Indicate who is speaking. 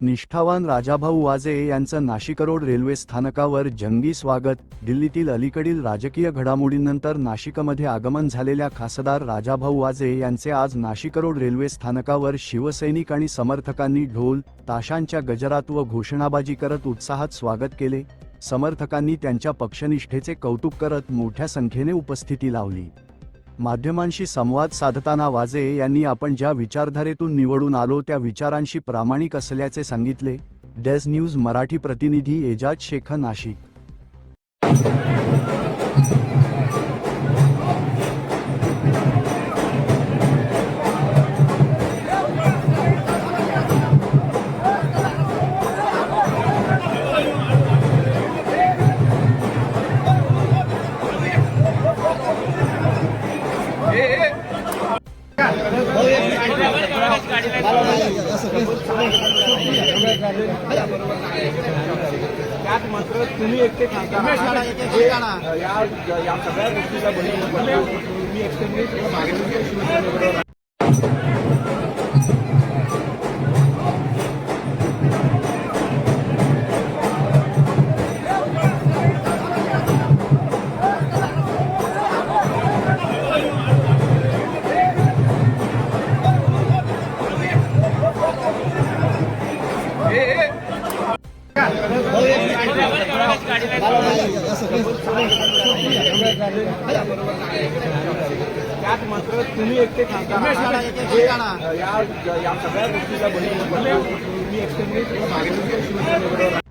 Speaker 1: निष्ठावान राजाभाऊ वाजे यांचं नाशिकरोड रेल्वे स्थानकावर जंगी स्वागत. दिल्लीतील अलीकडील राजकीय घडामोडींनंतर नाशिकमध्ये आगमन झालेल्या खासदार राजाभाऊ वाजे यांचे आज नाशिकरोड रेल्वे स्थानकावर शिवसैनिक आणि समर्थकांनी ढोल ताशांच्या गजरात व घोषणाबाजी करत उत्साहात स्वागत केले. समर्थकांनी त्यांच्या पक्षनिष्ठेचे कौतुक करत मोठ्या संख्येने उपस्थिती लावली. माध्यमांशी संवाद साधताना वाजे यांनी आपण ज्या विचारधारेतून निवडून आलो त्या विचारांशी प्रामाणिक असल्याचे सांगितले. डेज न्यूज मराठी प्रतिनिधी एजाज शेख, नाशिक.
Speaker 2: त्यात मात्र तुम्ही एकटे खासदार या सगळ्या गोष्टीचा तुम्ही एकटे मागणी त्यात मात्र तुम्ही एकटे खासदार या सगळ्या गोष्टीचा तुम्ही एकटे मागणी